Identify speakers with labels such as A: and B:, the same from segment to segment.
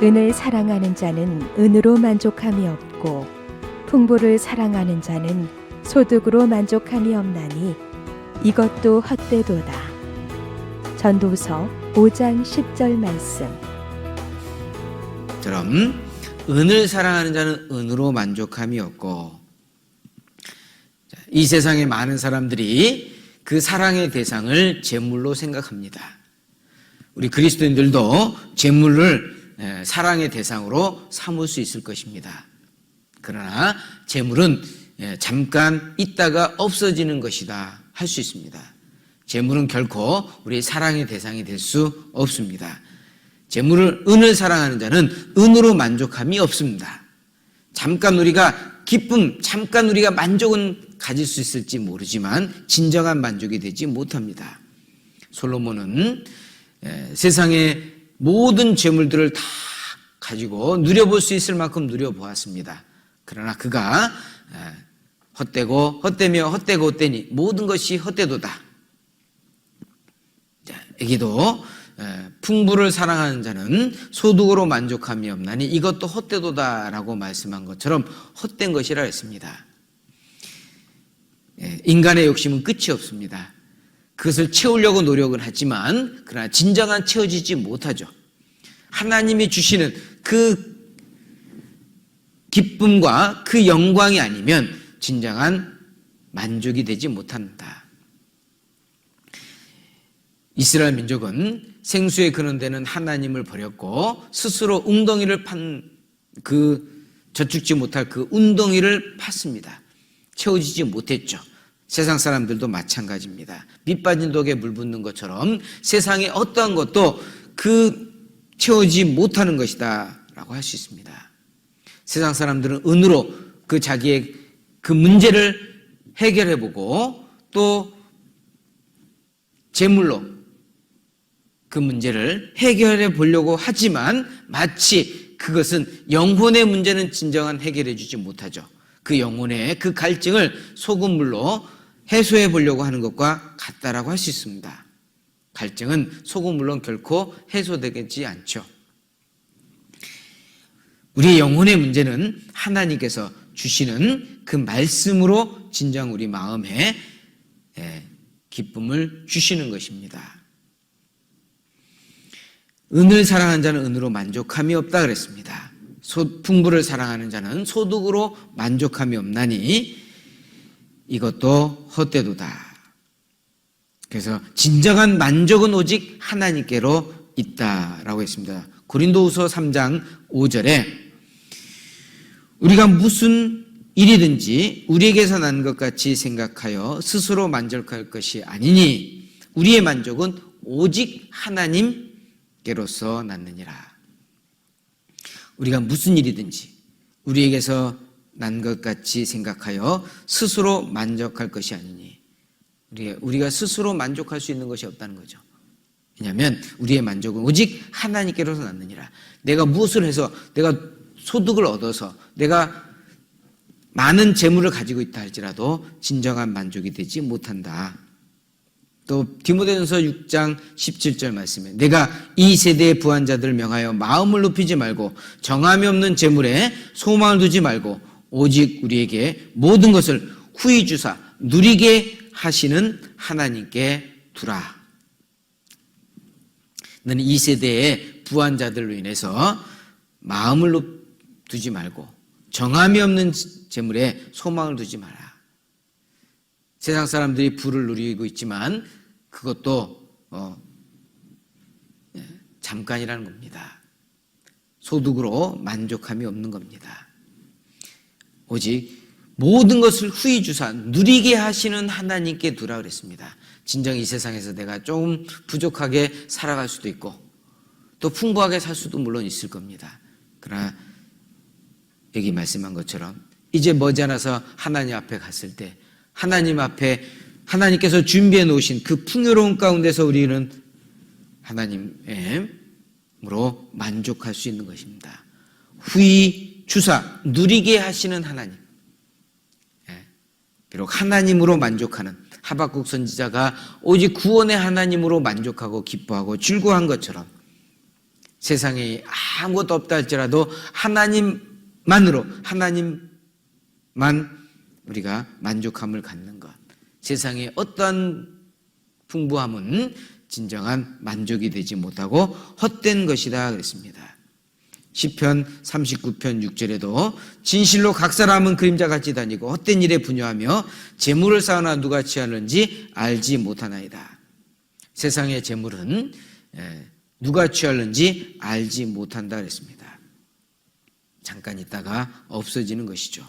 A: 은을 사랑하는 자는 은으로 만족함이 없고 풍부를 사랑하는 자는 소득으로 만족함이 없나니 이것도 헛되도다. 전도서 5장 10절 말씀.
B: 처럼 은을 사랑하는 자는 은으로 만족함이 없고, 이 세상의 많은 사람들이 그 사랑의 대상을 재물로 생각합니다. 우리 그리스도인들도 재물을 사랑의 대상으로 삼을 수 있을 것입니다. 그러나 재물은 잠깐 있다가 없어지는 것이다 할 수 있습니다. 재물은 결코 우리 사랑의 대상이 될 수 없습니다. 은을 사랑하는 자는 은으로 만족함이 없습니다. 잠깐 우리가 기쁨, 잠깐 우리가 만족은 가질 수 있을지 모르지만 진정한 만족이 되지 못합니다. 솔로몬은 세상의 모든 재물들을 다 가지고 누려볼 수 있을 만큼 누려보았습니다. 그러나 그가 헛되며 헛되고 헛되니 모든 것이 헛되도다. 여기도 풍부를 사랑하는 자는 소득으로 만족함이 없나니 이것도 헛되도다라고 말씀한 것처럼 헛된 것이라 했습니다. 인간의 욕심은 끝이 없습니다. 그것을 채우려고 노력은 하지만 그러나 진정한 채워지지 못하죠. 하나님이 주시는 그 기쁨과 그 영광이 아니면 진정한 만족이 되지 못한다. 이스라엘 민족은 생수에 근원되는 하나님을 버렸고 스스로 웅덩이를 저축지 못할 그 웅덩이를 팠습니다. 채워지지 못했죠. 세상 사람들도 마찬가지입니다. 밑 빠진 독에 물 붓는 것처럼 세상의 어떠한 것도 채워지지 못하는 것이다 라고 할 수 있습니다. 세상 사람들은 은으로 자기의 문제를 해결해보고 또 재물로 그 문제를 해결해 보려고 하지만 마치 그것은 영혼의 문제는 진정한 해결해 주지 못하죠. 그 영혼의 그 갈증을 소금물로 해소해 보려고 하는 것과 같다라고 할 수 있습니다. 갈증은 소금물로 결코 해소되지 않죠. 우리의 영혼의 문제는 하나님께서 주시는 그 말씀으로 진정 우리 마음에 기쁨을 주시는 것입니다. 은을 사랑하는 자는 은으로 만족함이 없다 그랬습니다. 풍부를 사랑하는 자는 소득으로 만족함이 없나니 이것도 헛되도다. 그래서 진정한 만족은 오직 하나님께로 있다라고 했습니다. 고린도후서 3장 5절에 우리가 무슨 일이든지 우리에게서 난 것 같이 생각하여 스스로 만족할 것이 아니니 우리의 만족은 오직 하나님께로서 났느니라. 우리가 무슨 일이든지 우리에게서 난 것 같이 생각하여 스스로 만족할 것이 아니니 우리가 스스로 만족할 수 있는 것이 없다는 거죠. 왜냐하면 우리의 만족은 오직 하나님께로서 났느니라. 내가 무엇을 해서 내가 소득을 얻어서 내가 많은 재물을 가지고 있다 할지라도 진정한 만족이 되지 못한다. 또 디모데전서 6장 17절 말씀에 내가 이 세대의 부한 자들을 명하여 마음을 높이지 말고 정함이 없는 재물에 소망을 두지 말고 오직 우리에게 모든 것을 후히 주사 누리게 하시는 하나님께 두라. 너는 이 세대의 부한 자들로 인해서 마음을 두지 말고 정함이 없는 재물에 소망을 두지 마라. 세상 사람들이 부를 누리고 있지만 그것도 잠깐이라는 겁니다. 소득으로 만족함이 없는 겁니다. 오직 모든 것을 후히 주사 누리게 하시는 하나님께 두라 그랬습니다. 진정 이 세상에서 내가 조금 부족하게 살아갈 수도 있고 또 풍부하게 살 수도 물론 있을 겁니다. 그러나 여기 말씀한 것처럼 이제 머지않아서 하나님 앞에 갔을 때 하나님 앞에 하나님께서 준비해 놓으신 그 풍요로운 가운데서 우리는 하나님으로 만족할 수 있는 것입니다. 후히 주사 누리게 하시는 하나님. 비록 하나님으로 만족하는 하박국 선지자가 오직 구원의 하나님으로 만족하고 기뻐하고 즐거워한 것처럼 세상에 아무것도 없다 할지라도 하나님만 우리가 만족함을 갖는 것. 세상의 어떠한 풍부함은 진정한 만족이 되지 못하고 헛된 것이다 그랬습니다. 시편 39편 6절에도 진실로 각 사람은 그림자같이 다니고 헛된 일에 분유하며 재물을 쌓으나 누가 취하는지 알지 못하나이다. 세상의 재물은 누가 취하는지 알지 못한다 그랬습니다. 잠깐 있다가 없어지는 것이죠.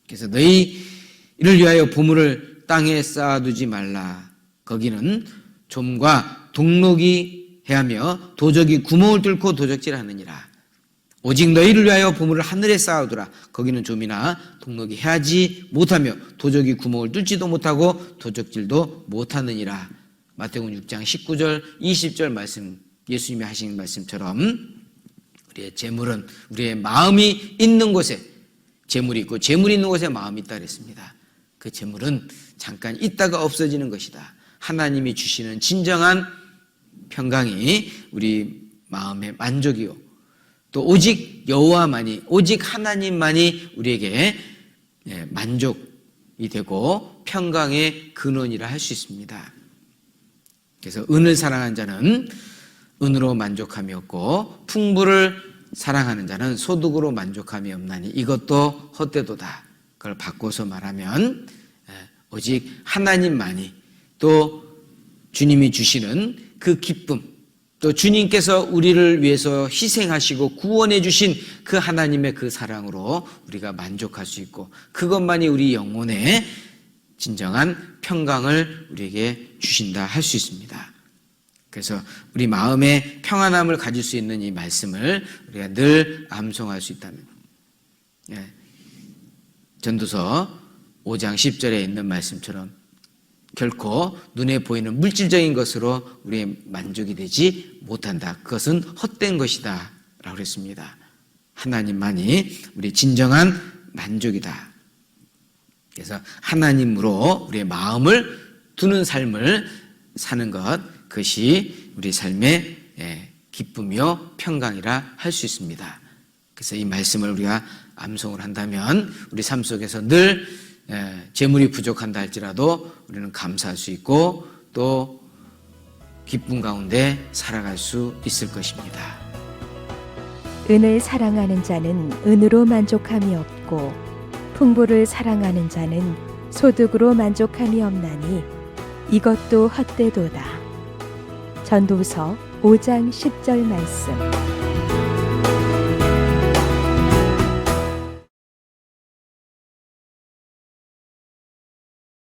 B: 그래서 너희를 위하여 보물을 땅에 쌓아두지 말라. 거기는 좀과 동록이 해하며 도적이 구멍을 뚫고 도적질하느니라. 오직 너희를 위하여 보물을 하늘에 쌓아두라. 거기는 좀이나 동록이 해하지 못하며 도적이 구멍을 뚫지도 못하고 도적질도 못하느니라. 마태복음 6장 19절 20절 말씀, 예수님이 하신 말씀처럼 우리의 재물은 우리의 마음이 있는 곳에 재물이 있고 재물이 있는 곳에 마음이 있다 그랬습니다. 그 재물은 잠깐 있다가 없어지는 것이다. 하나님이 주시는 진정한 평강이 우리 마음의 만족이요, 또 오직 여호와만이, 오직 하나님만이 우리에게 만족이 되고 평강의 근원이라 할 수 있습니다. 그래서 은을 사랑하는 자는 은으로 만족함이 없고 풍부를 사랑하는 자는 소득으로 만족함이 없나니 이것도 헛되도다. 그걸 바꿔서 말하면 오직 하나님만이, 또 주님이 주시는 그 기쁨, 또 주님께서 우리를 위해서 희생하시고 구원해 주신 그 하나님의 그 사랑으로 우리가 만족할 수 있고, 그것만이 우리 영혼의 진정한 평강을 우리에게 주신다 할 수 있습니다. 그래서 우리 마음에 평안함을 가질 수 있는 이 말씀을 우리가 늘 암송할 수 있다는, 전도서 5장 10절에 있는 말씀처럼 결코 눈에 보이는 물질적인 것으로 우리의 만족이 되지 못한다. 그것은 헛된 것이다 라고 했습니다. 하나님만이 우리 진정한 만족이다. 그래서 하나님으로 우리의 마음을 두는 삶을 사는 것, 그것이 우리 삶의 기쁨이요 평강이라 할 수 있습니다. 그래서 이 말씀을 우리가 암송을 한다면 우리 삶 속에서 늘 재물이 부족한다 할지라도 우리는 감사할 수 있고 또 기쁨 가운데 살아갈 수 있을 것입니다.
A: 은을 사랑하는 자는 은으로 만족함이 없고 풍부를 사랑하는 자는 소득으로 만족함이 없나니 이것도 헛되도다. 전도서 5장 10절 말씀.